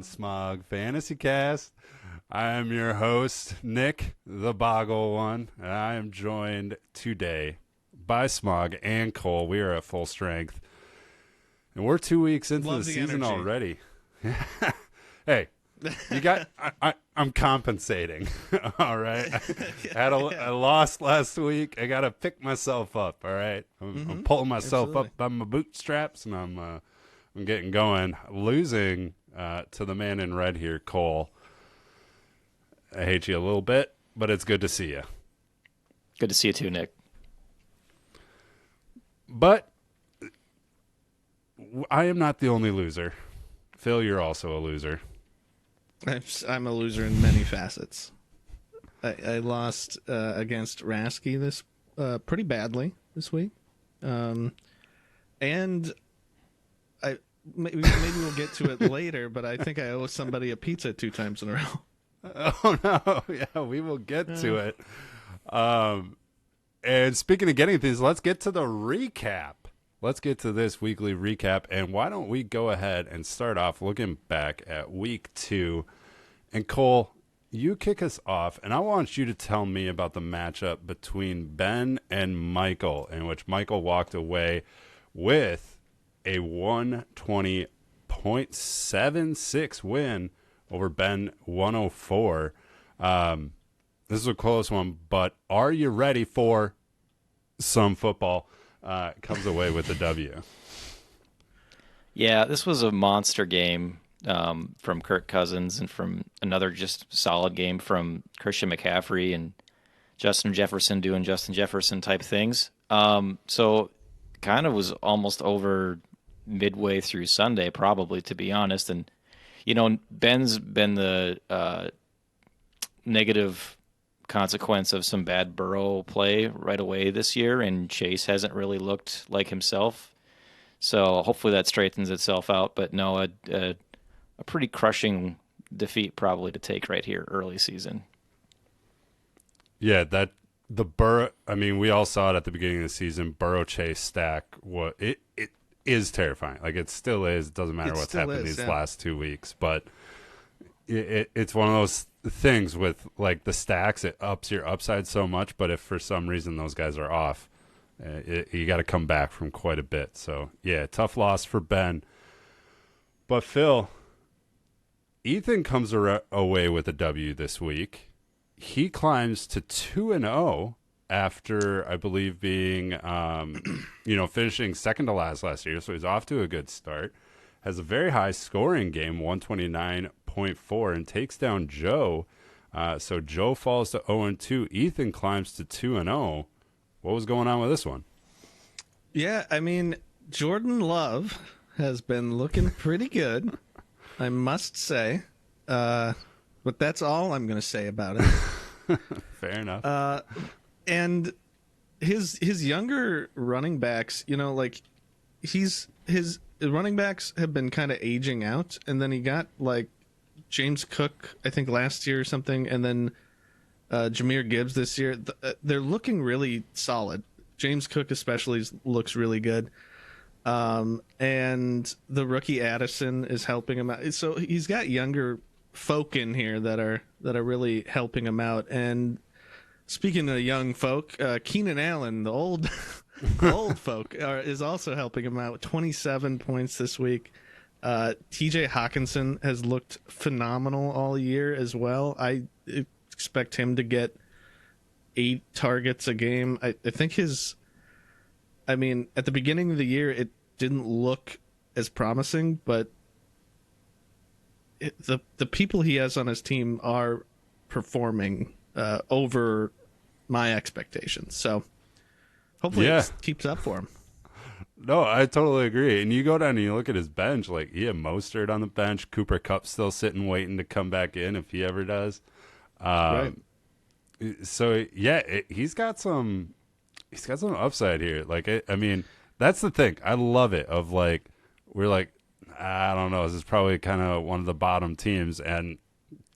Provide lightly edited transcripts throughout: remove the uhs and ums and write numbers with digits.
Smog Fantasy Cast. I am your host, Nick, the Boggle One, and I am joined today by Smog and Cole. We are at full strength, and we're 2 weeks into the season energy. Already. Hey, you got. I'm compensating. All right, I lost last week. I got to pick myself up. All right, I'm pulling myself up by my bootstraps, and I'm getting going. Losing to the man in red here, Cole. I hate you a little bit, but it's good to see you. Good to see you too, Nick. But I am not the only loser. Phil, you're also a loser. I'm a loser in many facets. I lost against Rasky this pretty badly this week, and maybe we'll get to it later. But I think I owe somebody a pizza 2 times in a row. Oh no! Yeah, we will get to it. And speaking of getting things, let's get to the recap. Let's get to this weekly recap, and why don't we go ahead and start off looking back at week 2? And Cole, you kick us off, and I want you to tell me about the matchup between Ben and Michael, in which Michael walked away with a 120.76 win over Ben 104. This is a close one, but are you ready for some football? Comes away with the W. Yeah, this was a monster game from Kirk Cousins and from another just solid game from Christian McCaffrey and Justin Jefferson doing Justin Jefferson type things. So kind of was almost over midway through Sunday, probably, to be honest. And, you know, Ben's been the negative consequence of some bad Burrow play right away this year, and Chase hasn't really looked like himself. So hopefully that straightens itself out. But no, a pretty crushing defeat probably to take right here early season. Yeah, that the Burrow. I mean, we all saw it at the beginning of the season. Burrow Chase stack. It is terrifying. Like it still is. It doesn't matter what's happened these last 2 weeks, but it's one of those things with like the stacks. It ups your upside so much, but if for some reason those guys are off, you got to come back from quite a bit. So yeah, tough loss for Ben. But Phil, Ethan comes away with a W this week. He climbs to 2-0 after, I believe, being, finishing second to last year. So he's off to a good start. Has a very high scoring game, 129.4, and takes down Joe. So Joe falls to 0-2. Ethan climbs to 2-0. What was going on with this one? Yeah, I mean, Jordan Love has been looking pretty good, I must say. But that's all I'm going to say about it. Fair enough. And his younger running backs, his running backs have been kind of aging out, and then he got like James Cook, I think last year or something, and then Jahmyr Gibbs this year. They're looking really solid. James Cook especially looks really good. And the rookie Addison is helping him out. So he's got younger folk in here that are really helping him out. And speaking of young folk, Keenan Allen, the old folk, is also helping him out with 27 points this week. TJ Hawkinson has looked phenomenal all year as well. I expect him to get 8 targets a game. I think at the beginning of the year, it didn't look as promising, but the people he has on his team are performing over my expectations. So hopefully it keeps up for him. No, I totally agree. And you go down and you look at his bench, like he had Mostert on the bench, Cooper Kupp still sitting waiting to come back in if he ever does. Right. So yeah, he's got some upside here. Like that's the thing. I love it. Of like we're like, I don't know, this is probably kind of one of the bottom teams, and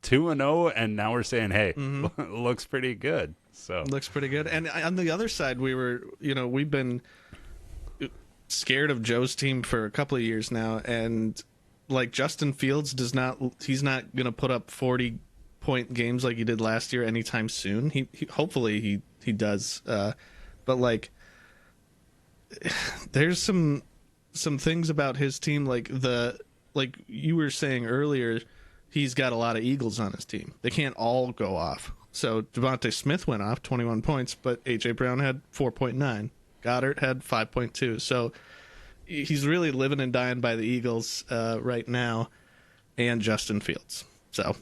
2-0, and now we're saying, hey, looks pretty good. So looks pretty good. And on the other side, we've been scared of Joe's team for a couple of years now, and like Justin Fields he's not going to put up 40-point games like he did last year anytime soon. He hopefully he does. But like there's some things about his team like you were saying earlier, he's got a lot of Eagles on his team. They can't all go off. So Devontae Smith went off 21 points, but A.J. Brown had 4.9. Goddard had 5.2. So he's really living and dying by the Eagles right now, and Justin Fields. So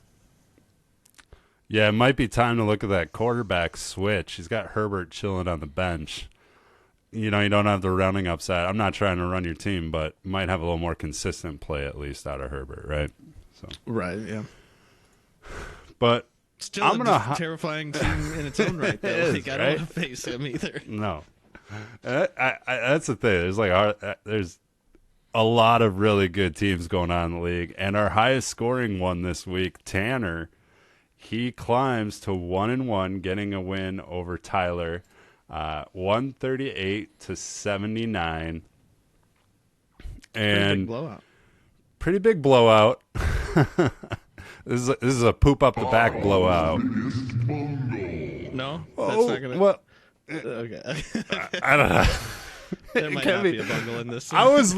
yeah, it might be time to look at that quarterback switch. He's got Herbert chilling on the bench. You know, you don't have the running upside. I'm not trying to run your team, but might have a little more consistent play at least out of Herbert, right? So right, yeah. But still a terrifying team in its own right, though. I don't want to face him either. No. That's the thing. There's a lot of really good teams going on in the league, and our highest scoring one this week, Tanner, he climbs to 1-1, getting a win over Tyler, 138-79, and pretty big blowout. This is a poop up the back blowout. No, that's not gonna. Well, okay. I don't know. There might not be a bungle in this one. I was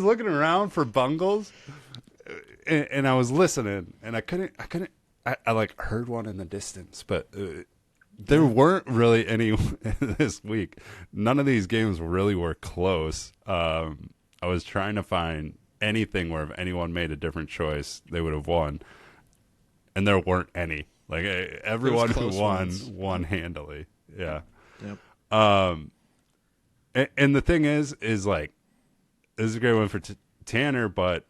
looking around for bungles, and I was listening, and I couldn't. I like heard one in the distance, but there weren't really any this week. None of these games really were close. I was trying to find anything where if anyone made a different choice, they would have won, and there weren't any. Like everyone who won handily. Yeah. Yep. And the thing is like, this is a great one for Tanner, but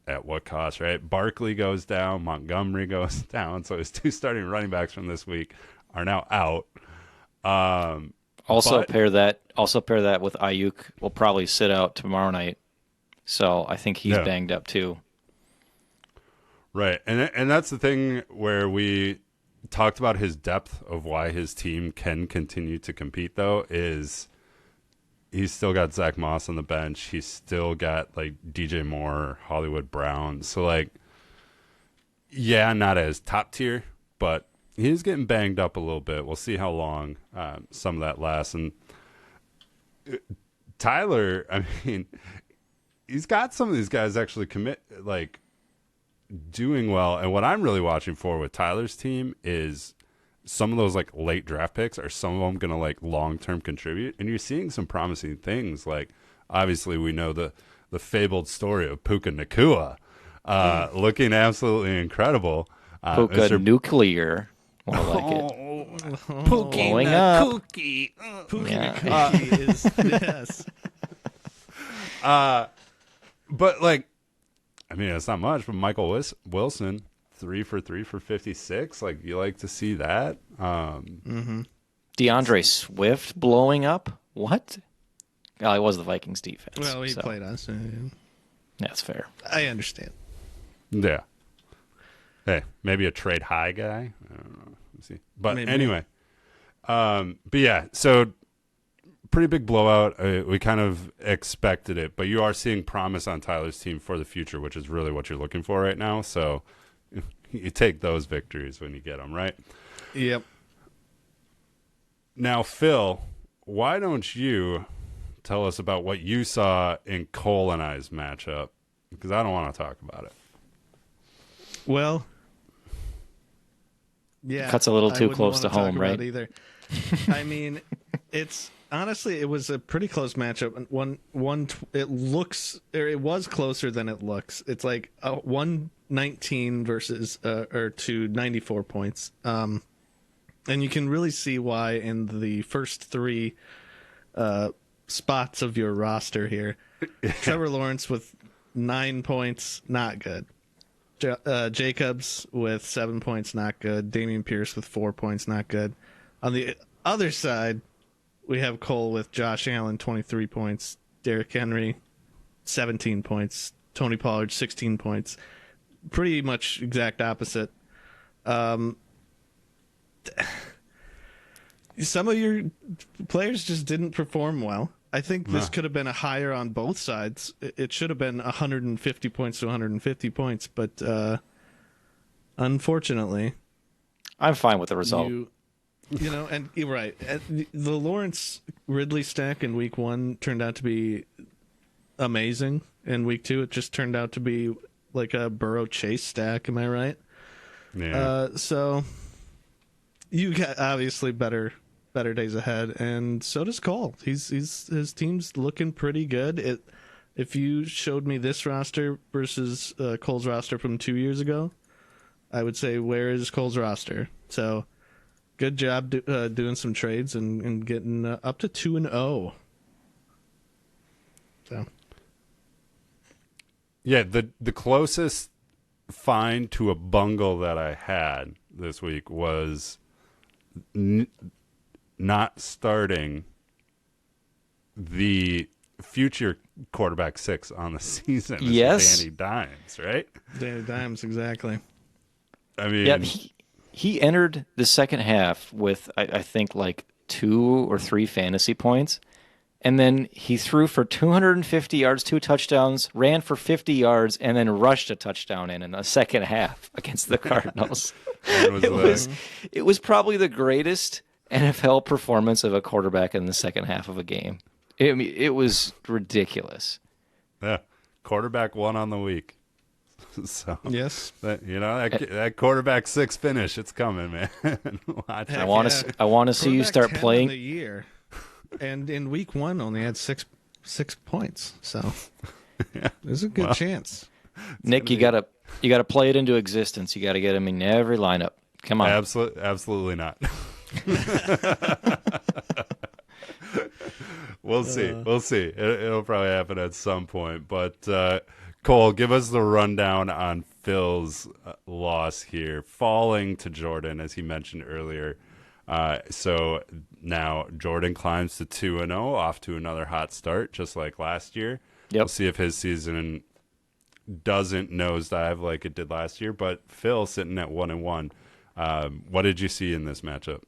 at what cost, right? Barkley goes down, Montgomery goes down, so his two starting running backs from this week are now out. Also pair that with Ayuk. Will probably sit out tomorrow night, so I think he's banged up too. Right, and that's the thing where we talked about his depth of why his team can continue to compete, though, is he's still got Zach Moss on the bench. He's still got like DJ Moore, Hollywood Brown. So like, yeah, not as top tier, but he's getting banged up a little bit. We'll see how long some of that lasts. And Tyler, I mean, he's got some of these guys actually doing well. And what I'm really watching for with Tyler's team is some of those like late draft picks, are some of them going to like long-term contribute? And you're seeing some promising things. Like obviously we know the fabled story of Puka Nacua looking absolutely incredible. Puka Nuclear, more like it. Blowing up. Puka Nacua is, yes. But like, I mean, it's not much, but Michael Wilson, 3 for 3 for 56. Like, you like to see that. DeAndre Swift blowing up. What? Well, it was the Vikings defense. Well, he played us. That's fair. I understand. Yeah. Hey, maybe a trade high guy. I don't know. Let's see. But maybe. Anyway, but yeah. So pretty big blowout. We kind of expected it, but you are seeing promise on Tyler's team for the future, which is really what you're looking for right now. So you take those victories when you get them, right? Yep. Now, Phil, why don't you tell us about what you saw in Cole and I's matchup? Because I don't want to talk about it. Well, yeah. Cuts a little too close to home, right? Either. I mean, it was a pretty close matchup. It was closer than it looks. It's like 119 versus to 94 points. And you can really see why in the first three spots of your roster here. Trevor Lawrence with 9 points, not good. Jacobs with 7 points, not good. Dameon Pierce with 4 points, not good. On the other side, we have Cole with Josh Allen, 23 points. Derrick Henry, 17 points. Tony Pollard, 16 points. Pretty much exact opposite. Some of your players just didn't perform well. I think this could have been a higher on both sides. It should have been 150 points to 150 points, but unfortunately, I'm fine with the result. And you're right. The Lawrence Ridley stack in week 1 turned out to be amazing. In week 2, it just turned out to be like a Burrow Chase stack. Am I right? Yeah. So you got obviously better days ahead, and so does Cole. His team's looking pretty good. If you showed me this roster versus Cole's roster from 2 years ago, I would say, where is Cole's roster? So good job doing some trades and getting up to 2-0. So yeah, the closest find to a bungle that I had this week was not starting the future quarterback 6 on the season. Yes, Danny Dimes, right? Danny Dimes, exactly. I mean, yeah, he entered the second half with I think like 2 or 3 fantasy points, and then he threw for 250 yards, 2 touchdowns, ran for 50 yards, and then rushed a touchdown in the second half against the Cardinals. It was probably the greatest NFL performance of a quarterback in the second half of a game. It was ridiculous. Yeah, quarterback 1 on the week. So yes, that quarterback 6 finish, it's coming, man. I want to see you start playing the year, and in week 1 only had six points. So there's a good chance. Nick, you gotta play it into existence. You got to get him in every lineup. Come on, absolutely not. We'll see. It'll probably happen at some point. But Cole, give us the rundown on Phil's loss here, falling to Jordan, as he mentioned earlier. So now Jordan climbs to 2-0, off to another hot start, just like last year. Yep. We'll see if his season doesn't nosedive like it did last year. But Phil sitting at 1-1. What did you see in this matchup?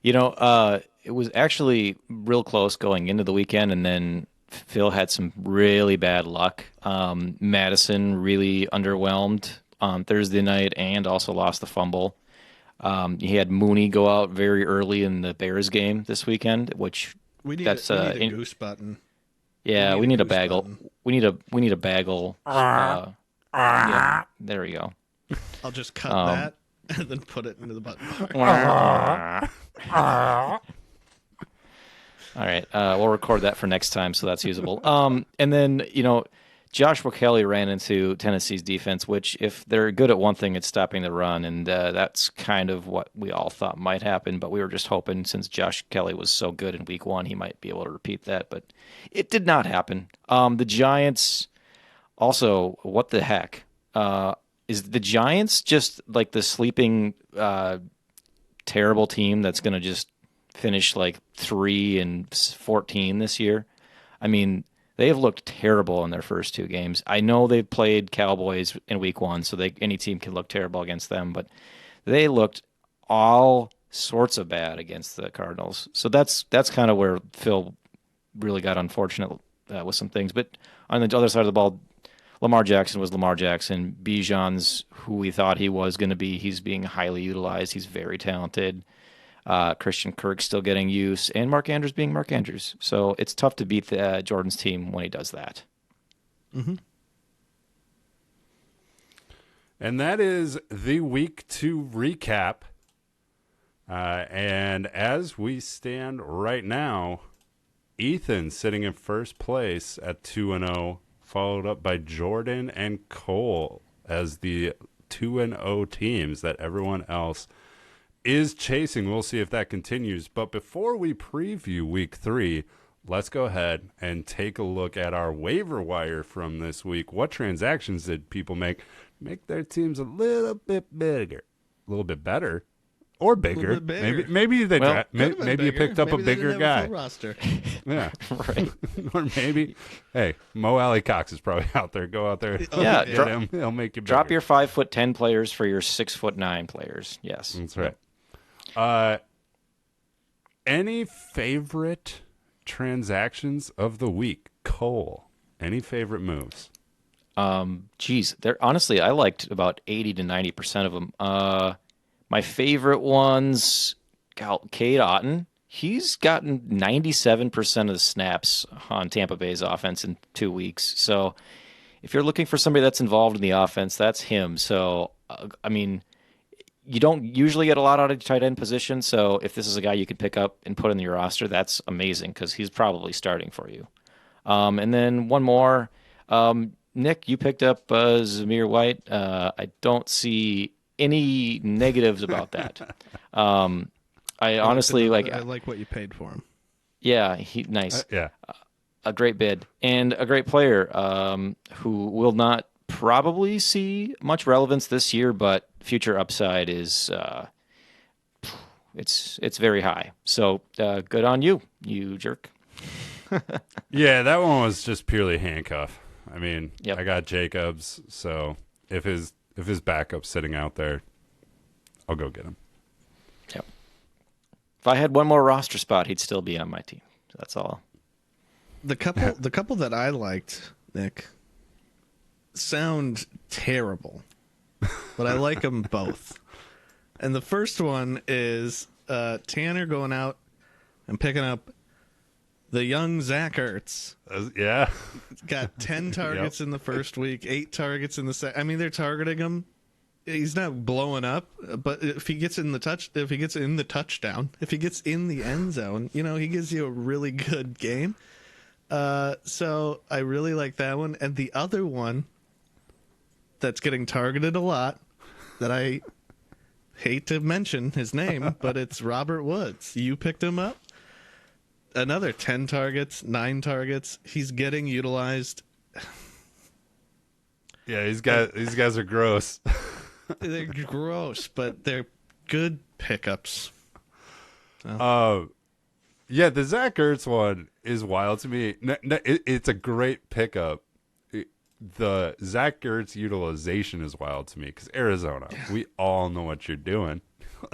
It was actually real close going into the weekend, and then Phil had some really bad luck. Madison really underwhelmed on Thursday night and also lost the fumble. He had Mooney go out very early in the Bears game this weekend, which we need a goose button. Yeah, we need a bagel. Button. We need a bagel. Yeah, there we go. I'll just cut that and then put it into the button. All right, we'll record that for next time, so that's usable. And then, Joshua Kelly ran into Tennessee's defense, which, if they're good at one thing, it's stopping the run, and that's kind of what we all thought might happen, but we were just hoping, since Josh Kelly was so good in week 1, he might be able to repeat that, but it did not happen. The Giants, also, what the heck? Is the Giants just like the sleeping terrible team that's going to just finish like 3-14 this year? I mean, they have looked terrible in their first 2 games. I know they've played Cowboys in week 1, so any team can look terrible against them, but they looked all sorts of bad against the Cardinals. So that's kind of where Phil really got unfortunate with some things. But on the other side of the ball, Lamar Jackson was Lamar Jackson. Bijan's who we thought he was going to be. He's being highly utilized. He's very talented. Christian Kirk still getting use, and Mark Andrews being Mark Andrews. So it's tough to beat Jordan's team when he does that. Mm-hmm. And that is the week 2 recap. And as we stand right now, Ethan sitting in first place at 2-0, followed up by Jordan and Cole as the 2-0 teams that everyone else is chasing. We'll see if that continues. But before we preview week 3, let's go ahead and take a look at our waiver wire from this week. What transactions did people make their teams a little bit bigger, a little bit better, or bigger? Maybe they maybe you picked up a bigger guy. Roster. Yeah, right. Or maybe, hey, Mo Alley Cox is probably out there. Go out there. Yeah, get him. He'll make you bigger. Drop your 5'10" players for your 6'9" players. Yes, that's right. Any favorite transactions of the week. Cole, any favorite moves? Geez, honestly, I liked about 80 to 90% of them. My favorite ones, Cade Otton. He's gotten 97% of the snaps on Tampa Bay's offense in 2 weeks. So if you're looking for somebody that's involved in the offense, that's him. So, I mean, you don't usually get a lot out of tight end position. So if this is a guy you could pick up and put in your roster, that's amazing because he's probably starting for you. And then one more. Nick, you picked up Zamir White. I don't see any negatives about that. I honestly like. I like what you paid for him. Yeah, nice. Yeah. A great bid and a great player who will not probably see much relevance this year, but future upside is it's very high. So good on you, you jerk. Yeah, that one was just purely handcuff. I mean, Yep. I got Jacobs, so if his backup's sitting out there, I'll go get him. Yep. If I had one more roster spot, he'd still be on my team. That's all. The couple that I liked, Nick, sound terrible, but I like them both. And the first one is Tanner going out and picking up the young Zach Ertz. Yeah. Got 10 targets in the first week, 8 targets in the second. I mean, they're targeting him. He's not blowing up, but if he gets in the touchdown, if he gets in the end zone, he gives you a really good game. So I really like that one. And the other one that's getting targeted a lot that I hate to mention his name, but it's Robert Woods. You picked him up. Another 10 targets, 9 targets. He's getting utilized. Yeah, these guys are gross. They're gross, but they're good pickups. Yeah, the Zach Ertz one is wild to me. It's a great pickup. The Zach Ertz utilization is wild to me because Arizona, we all know what you're doing.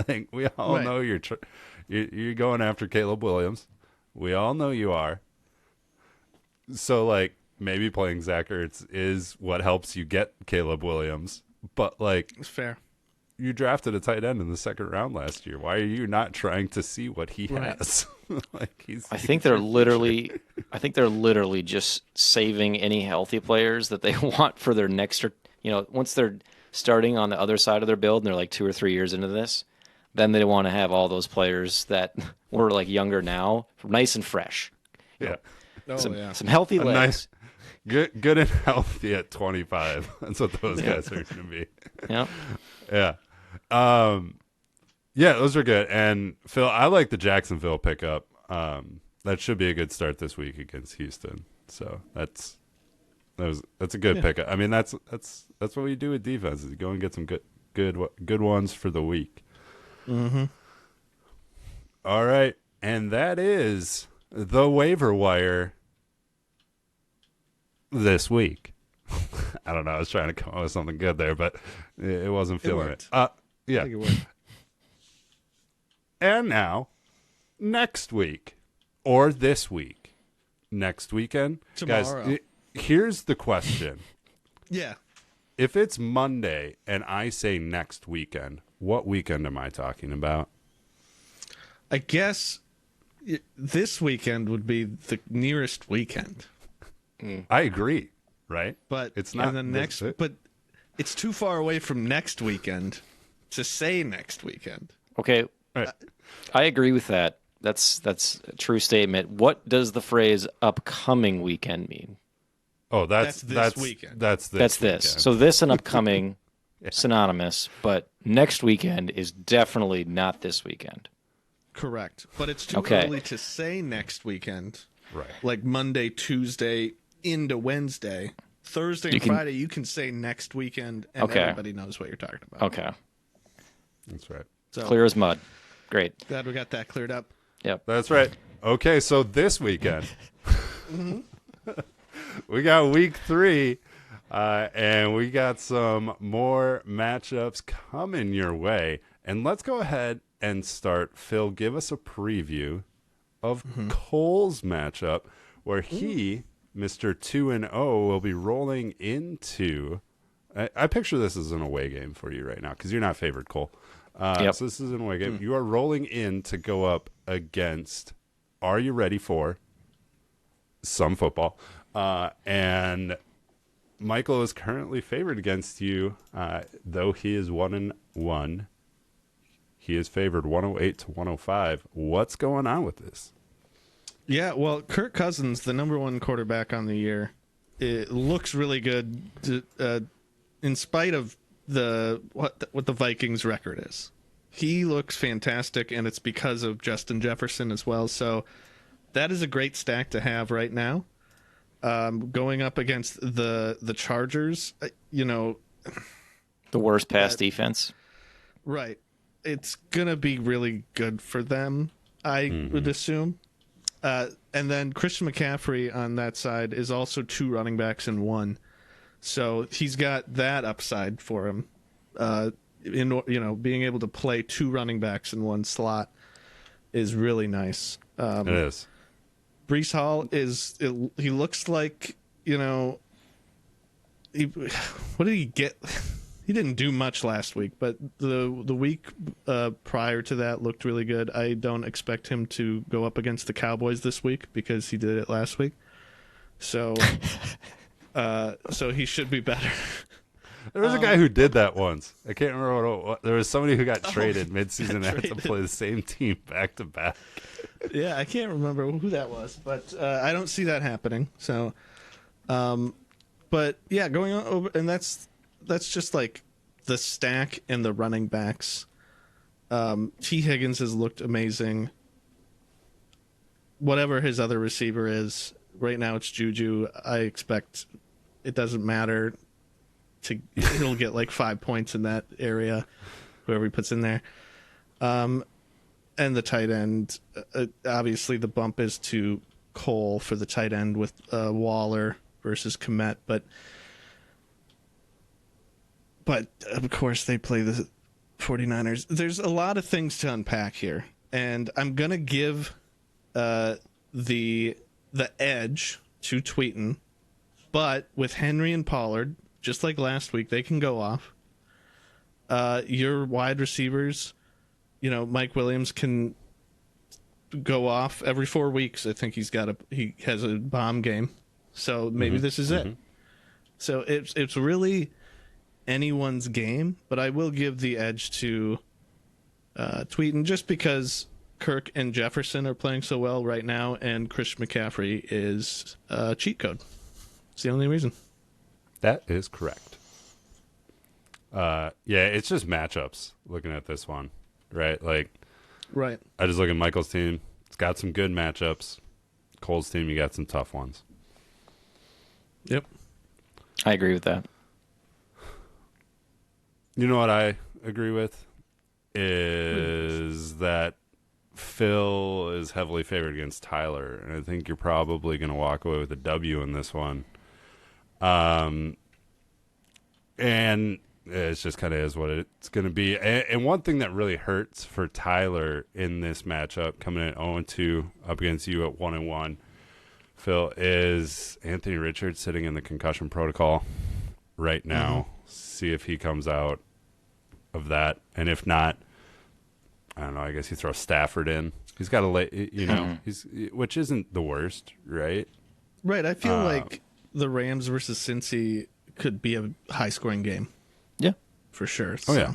Like we all know you're going after Caleb Williams. We all know you are. So like maybe playing Zach Ertz is what helps you get Caleb Williams. But like It's fair. You drafted a tight end in the second round last year. Why are you not trying to see what he has? I think they're literally just saving any healthy players that they want for their next, once they're starting on the other side of their build and they're like 2 or 3 years into this, then they want to have all those players that were like younger now, nice and fresh. Yeah. Some healthy legs. Nice, good and healthy at 25. That's what those guys are going to be. Yeah. Yeah. Yeah, those are good. And Phil, I like the Jacksonville pickup. That should be a good start this week against Houston. So that's a good pickup. I mean, that's what we do with defense is go and get some good ones for the week. Mm-hmm. All right, and that is the waiver wire this week. I don't know. I was trying to come up with something good there, but it wasn't feeling it. Yeah. And now, next week or this week, next weekend, tomorrow. Guys. Here's the question. Yeah. If it's Monday and I say next weekend, what weekend am I talking about? I guess this weekend would be the nearest weekend. I agree, right? But it's not. And the but it's too far away from next weekend to say next weekend. Okay, right. I agree with that. That's a true statement. What does the phrase "upcoming weekend" mean? Oh, that's this weekend. That's this. Weekend. So this and upcoming synonymous, but next weekend is definitely not this weekend. Correct, but it's too early to say next weekend. Right. Like Monday, Tuesday into Wednesday, Thursday and Friday. You can say next weekend, and everybody knows what you're talking about. Okay, that's right. So, clear as mud. Great. Glad we got that cleared up. Yep. That's right. Okay, so this weekend, we got week 3, and we got some more matchups coming your way. And let's go ahead and start. Phil, give us a preview of Cole's matchup, where he, Mr. 2-0, will be rolling into. I picture this as an away game for you right now because you're not favored, Cole. Yep. So this is an away game. You are rolling in to go up against. Are you ready for some football? And Michael is currently favored against you, though he is 1-1. He is favored 108 to 105. What's going on with this? Yeah, well, Kirk Cousins, the number one quarterback on the year, it looks really good in spite of what the Vikings record is. He looks fantastic, and it's because of Justin Jefferson as well. So that is a great stack to have right now. Going up against the Chargers, the worst pass defense. Right. It's going to be really good for them, I would assume. And then Christian McCaffrey on that side is also 2 running backs in 1. So he's got that upside for him. Being able to play 2 running backs in 1 slot is really nice. It is. Breece Hall he looks like, what did he get? He didn't do much last week, but the week prior to that looked really good. I don't expect him to go up against the Cowboys this week because he did it last week. So so he should be better. There was a guy who did that once. I can't remember what there was somebody who got traded midseason and had to play the same team back to back. Yeah, I can't remember who that was, but I don't see that happening. So, but yeah, going on over, and that's just like the stack and the running backs. T. Higgins has looked amazing. Whatever his other receiver is, right now it's Juju. I expect it doesn't matter. He'll get like 5 points in that area, whoever he puts in there. And the tight end, obviously the bump is to Cole for the tight end with Waller versus Kmet, but of course they play the 49ers. There's a lot of things to unpack here, and I'm gonna give the edge to Tweetin, but with Henry and Pollard, just like last week, they can go off. Your wide receivers, Mike Williams can go off every 4 weeks. I think he has a bomb game, so maybe this is it. So it's really anyone's game, but I will give the edge to Tweetin just because Kirk and Jefferson are playing so well right now, and Christian McCaffrey is a cheat code. It's the only reason. That is correct. Yeah, it's just matchups looking at this one, right? Right. I just look at Michael's team. It's got some good matchups. Cole's team, you got some tough ones. Yep. I agree with that. You know what I agree with? Is that Phil is heavily favored against Tyler, and I think you're probably going to walk away with a W in this one. And it's just kind of is what it's going to be. And one thing that really hurts for Tyler in this matchup, coming in 0-2 up against you at 1-1, Phil, is Anthony Richards sitting in the concussion protocol right now. See if he comes out of that. And if not, I don't know, I guess you throw Stafford in. He's got to lay, which isn't the worst, right? Right. I feel like the Rams versus Cincy could be a high-scoring game. Yeah. For sure. Oh, yeah.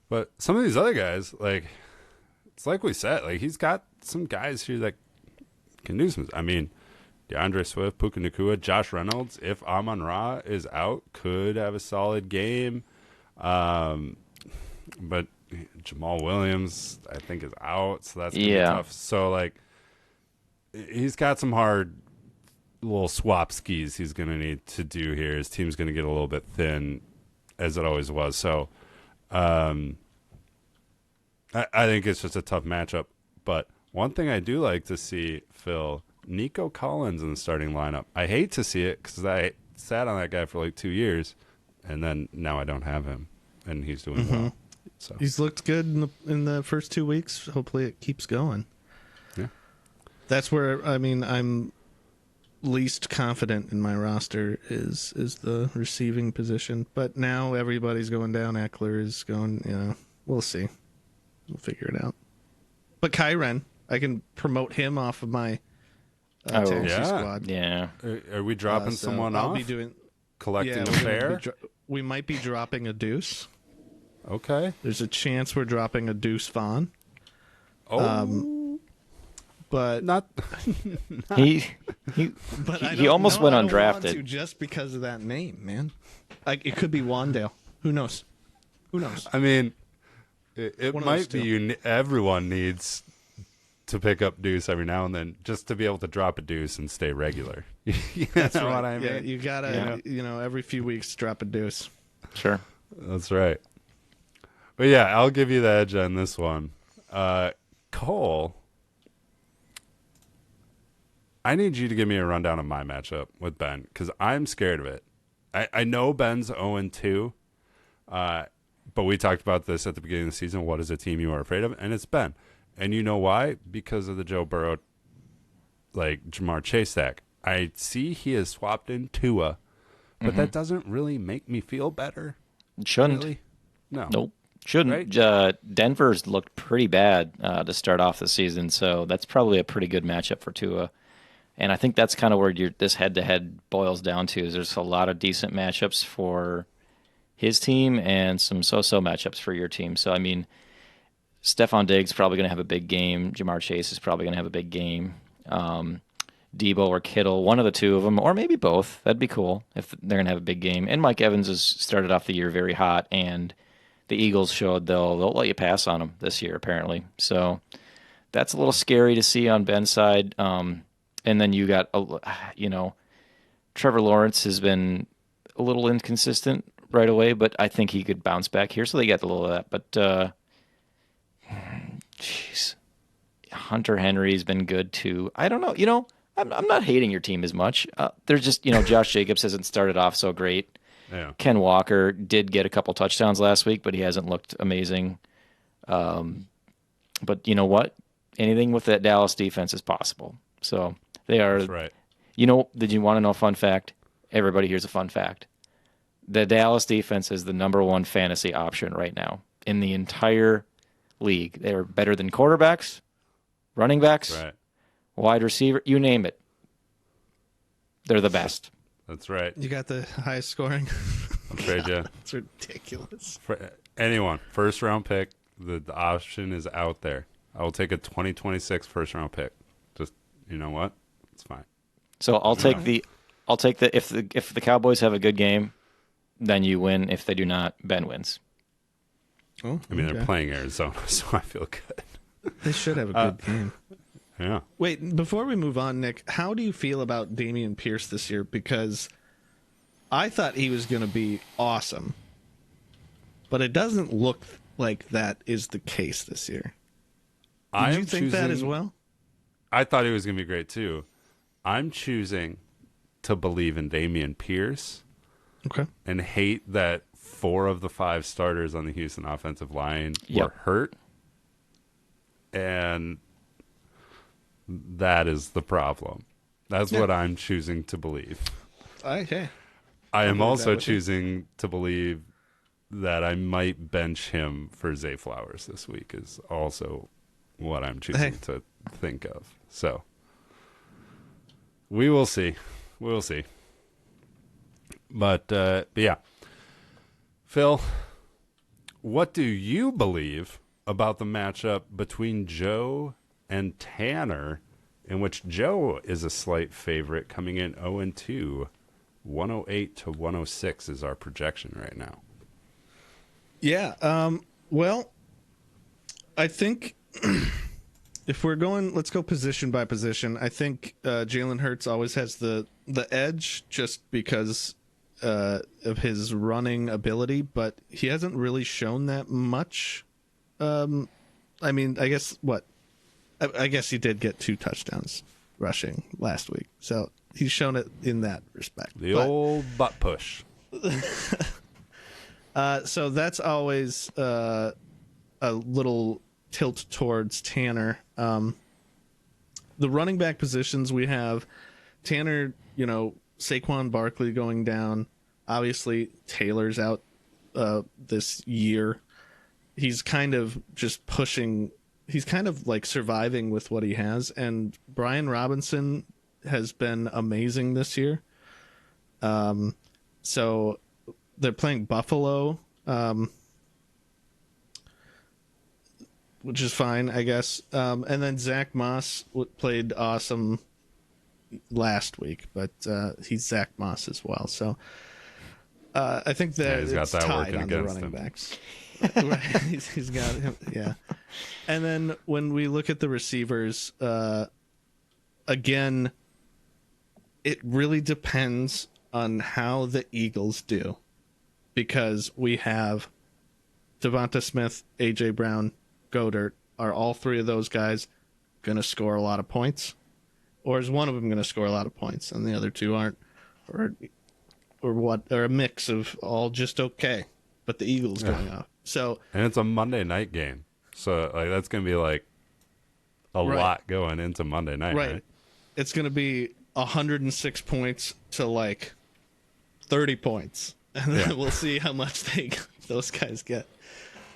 But some of these other guys, it's like we said, he's got some guys here that can do some. I mean, DeAndre Swift, Puka Nacua, Josh Reynolds, if Amon-Ra is out, could have a solid game. But Jamal Williams, I think, is out, so that's going to be tough. So, he's got some hard little swap skis he's going to need to do here. His team's going to get a little bit thin, as it always was. So, I think it's just a tough matchup. But one thing I do like to see, Phil, Nico Collins in the starting lineup. I hate to see it because I sat on that guy for 2 years, and then now I don't have him, and he's doing well. So he's looked good in the first 2 weeks. Hopefully it keeps going. That's where I'm least confident in my roster is the receiving position. But now everybody's going down. Eckler is going. We'll see. We'll figure it out. But Kyren, I can promote him off of my taxi squad. Yeah. Are we dropping someone off? I'll be doing collecting a fare. We might be dropping a Deuce. Okay. There's a chance we're dropping a Deuce Vaughn. Oh. But not he almost went undrafted. I don't want to just because of that name, man. Like it could be Wandale. Who knows? I mean, it might be everyone needs to pick up Deuce every now and then just to be able to drop a Deuce and stay regular. That's right. What I mean? Yeah, you gotta, every few weeks drop a Deuce. Sure. That's right. But yeah, I'll give you the edge on this one. Cole, I need you to give me a rundown of my matchup with Ben because I'm scared of it. I know Ben's 0-2, but we talked about this at the beginning of the season. What is a team you are afraid of? And it's Ben. And you know why? Because of the Joe Burrow, Jamar Chase stack. I see he has swapped in Tua, but that doesn't really make me feel better. It shouldn't. Really? No. Nope. Shouldn't. Right? Denver's looked pretty bad to start off the season, so that's probably a pretty good matchup for Tua. And I think that's kind of where this head-to-head boils down to. Is there's a lot of decent matchups for his team and some so-so matchups for your team. So, I mean, Stephon Diggs is probably going to have a big game. Jamar Chase is probably going to have a big game. Debo or Kittle, one of the two of them, or maybe both. That'd be cool if they're going to have a big game. And Mike Evans has started off the year very hot, and the Eagles showed they'll let you pass on him this year, apparently. So that's a little scary to see on Ben's side. And then you got, Trevor Lawrence has been a little inconsistent right away, but I think he could bounce back here. So they got a little of that. But, jeez, Hunter Henry's been good too. I don't know. I'm not hating your team as much. There's just, Josh Jacobs hasn't started off so great. Yeah. Ken Walker did get a couple touchdowns last week, but he hasn't looked amazing. But you know what? Anything with that Dallas defense is possible. So they are. That's right. Did you want to know a fun fact? Everybody, here's a fun fact. The Dallas defense is the number one fantasy option right now in the entire league. They're better than quarterbacks, running backs, right, wide receiver, you name it. They're the best. That's right. You got the highest scoring. I'll trade you. It's ridiculous. For anyone, first round pick, the option is out there. I will take a 2026 first round pick. Just, you know what? It's fine. So I'll take the if the Cowboys have a good game, then you win. If they do not, Ben wins. Oh, I mean, they're playing Arizona, so I feel good. They should have a good game. Yeah. Wait, before we move on, Nick, how do you feel about Dameon Pierce this year? Because I thought he was going to be awesome, but it doesn't look like that is the case this year. Did you think that as well? I thought he was going to be great too. I'm choosing to believe in Dameon Pierce. Okay. And hate that 4 of the 5 starters on the Houston offensive line were hurt. And that is the problem. That's what I'm choosing to believe. Okay. I am also choosing to believe that I might bench him for Zay Flowers this week is also what I'm choosing to think of. So we will see. We'll see. But yeah. Phil, what do you believe about the matchup between Joe and Tanner, in which Joe is a slight favorite coming in 0-2, 108 to 106 is our projection right now. Yeah. Well, I think if we're going, let's go position by position. I think Jalen Hurts always has the edge just because of his running ability, but he hasn't really shown that much. I mean, I guess I guess he did get 2 touchdowns rushing last week, so he's shown it in that respect. Old butt push. So that's always a little tilt towards Tanner. the running back positions, we have Tanner, Saquon Barkley going down. Obviously, Taylor's out this year. He's kind of just pushing. He's kind of like surviving with what he has. And Brian Robinson has been amazing this year. So they're playing Buffalo, which is fine, I guess. And then Zach Moss played awesome last week, but he's Zach Moss as well. So I think that he's got it's that tied working on the against running him. backs. Right. He's got him, yeah. And then when we look at the receivers, again, it really depends on how the Eagles do, because we have Devonta Smith, A.J. Brown, Goddard. Are all three of those guys going to score a lot of points? Or is one of them going to score a lot of points and the other two aren't? Or what? Or a mix of all just okay, but the Eagles going off. So, and it's a Monday night game. So like that's going to be like a lot going into Monday night, right? It's going to be 106 points to like 30 points. And then we'll see how much those guys get.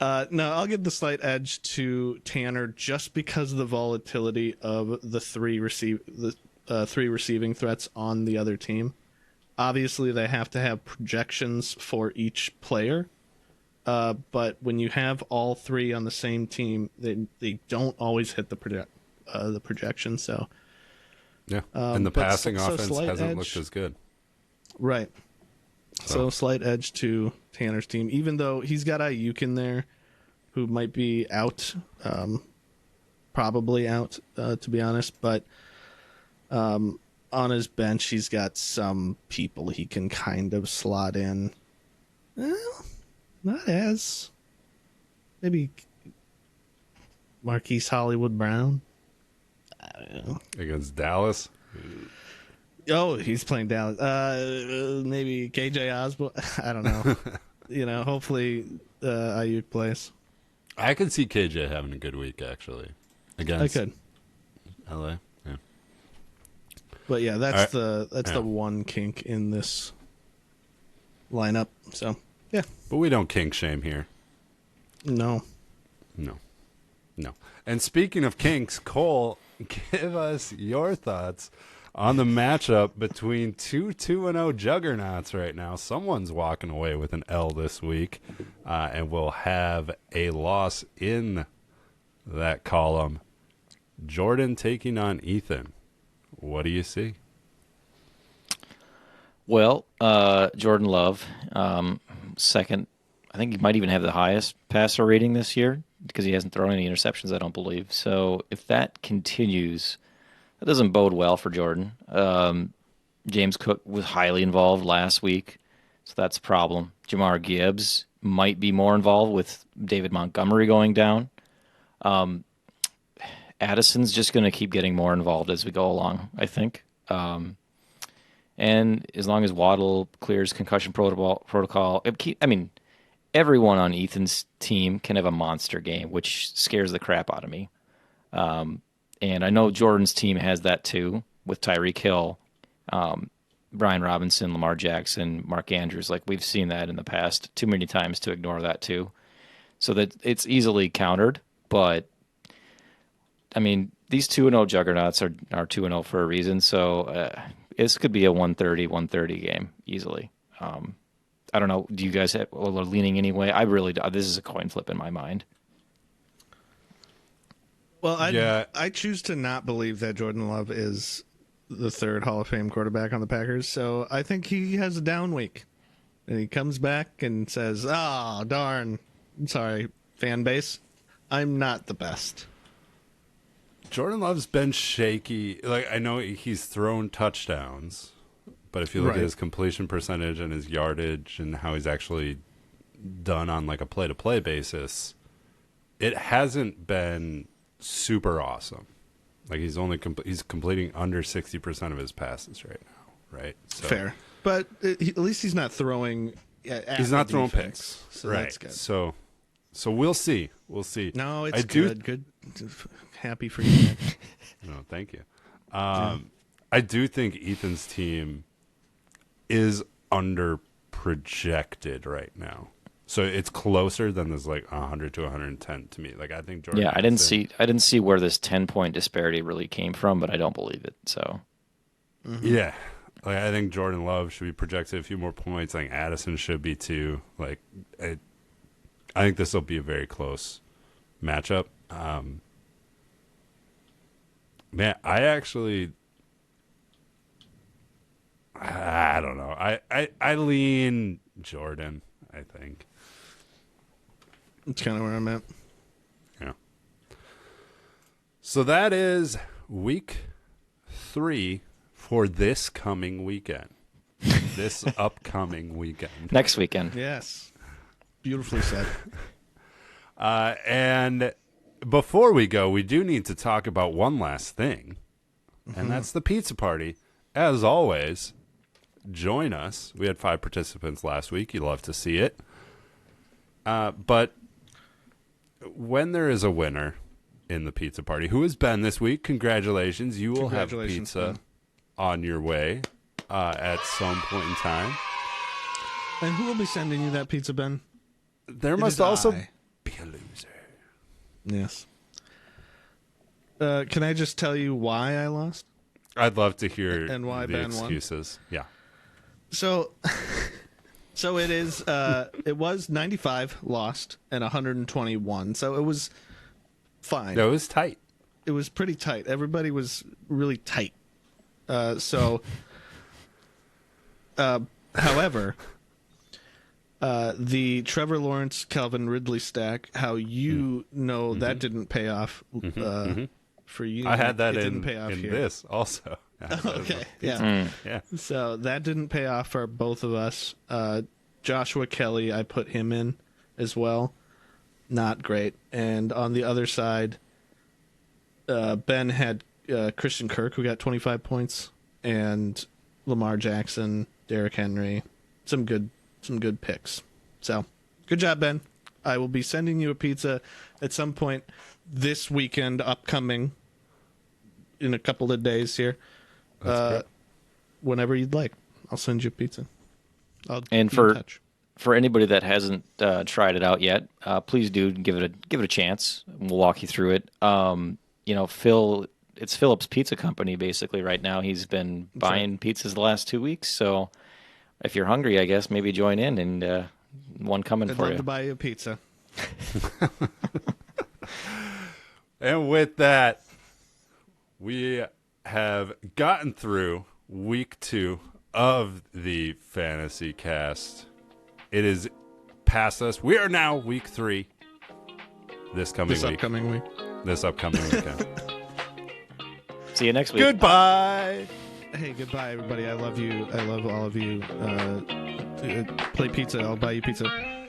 No, I'll give the slight edge to Tanner just because of the volatility of the three receiving threats on the other team. Obviously, they have to have projections for each player, but when you have all three on the same team, they don't always hit the projection. So and the passing offense hasn't looked as good, right? So slight edge to Tanner's team, even though he's got Ayuk in there, who might be out, probably out, to be honest. But on his bench, he's got some people he can kind of slot in. Well, not as. Maybe Marquise Hollywood Brown. I don't know. Against Dallas. Oh, he's playing Dallas. Maybe KJ Osborne. I don't know. Hopefully Ayuk plays. I could see KJ having a good week, actually. Against LA. Yeah. But yeah, that's the one kink in this lineup. So yeah. But we don't kink shame here. No. And speaking of kinks, Cole, give us your thoughts on the matchup between two 2-0 juggernauts right now. Someone's walking away with an L this week, and we'll have a loss in that column. Jordan taking on Ethan. What do you see? Well, Jordan Love, second. I think he might even have the highest passer rating this year because he hasn't thrown any interceptions, I don't believe. So if that continues, that doesn't bode well for Jordan. James Cook was highly involved last week, so that's a problem. Jamar Gibbs might be more involved with David Montgomery going down. Addison's just going to keep getting more involved as we go along, I think. And as long as Waddle clears concussion protocol, everyone on Ethan's team can have a monster game, which scares the crap out of me. And I know Jordan's team has that too, with Tyreek Hill, Brian Robinson, Lamar Jackson, Mark Andrews. Like we've seen that in the past too many times to ignore that too. So that it's easily countered. But I mean, these 2-0 juggernauts are 2-0 for a reason. So this could be a 130 game easily. I don't know. Do you guys are leaning anyway? I really do. This is a coin flip in my mind. Well, I choose to not believe that Jordan Love is the third Hall of Fame quarterback on the Packers. So I think he has a down week. And he comes back and says, "Oh, darn. I'm sorry, fan base. I'm not the best." Jordan Love's been shaky. Like I know he's thrown touchdowns, but if you look at his completion percentage and his yardage and how he's actually done on like a play-to-play basis, it hasn't been super awesome. Like he's completing under 60% of his passes right now, right? So, fair, but at least he's not throwing. He's not throwing picks, so right? That's good. So So we'll see. We'll see. No, it's good. Good. Happy for you, Nick. No, thank you. I do think Ethan's team is under projected right now. So it's closer than this 100 to 110 to me. I think Jordan. Yeah, I didn't see where this 10-point disparity really came from, but I don't believe it. So yeah, I think Jordan Love should be projected a few more points. I think Addison should be too. I think this will be a very close matchup. Man, I don't know. I lean Jordan, I think. That's kind of where I'm at. Yeah. So that is week 3 for this coming weekend. This upcoming weekend. Next weekend. Yes. Beautifully said. And before we go, we do need to talk about one last thing, and that's the pizza party. As always, join us. We had 5 participants last week. You love to see it. But when there is a winner in the pizza party, who has been this week, congratulations. You will have pizza on your way at some point in time. And who will be sending you that pizza, Ben? There must also be a loser. Yes. Can I just tell you why I lost? I'd love to hear and why the Ben excuses. won. Yeah. So it is. It was 95 lost and 121. So it was fine. No, it was tight. It was pretty tight. Everybody was really tight. However, the Trevor Lawrence, Calvin Ridley stack, how you know that didn't pay off for you. I had that didn't pay off in here. This also. Okay, yeah. Yeah. So that didn't pay off for both of us. Joshua Kelly, I put him in as well. Not great. And on the other side, Ben had Christian Kirk, who got 25 points, and Lamar Jackson, Derrick Henry. Some good picks. So, good job, Ben. I will be sending you a pizza at some point this weekend, upcoming in a couple of days here. Whenever you'd like, I'll send you a pizza. And for anybody that hasn't tried it out yet, please do give it a chance. We'll walk you through it. Phil, it's Philip's Pizza Company basically right now. He's been buying pizzas the last 2 weeks, so if you're hungry, I guess maybe join in and one coming for you. I'd love to buy you a pizza. And with that, we have gotten through week 2 of the Fantasy Cast. It is past us. We are now week 3. This upcoming week. This upcoming weekend. See you next week. Goodbye. Hey, goodbye, everybody. I love you. I love all of you. Play pizza. I'll buy you pizza.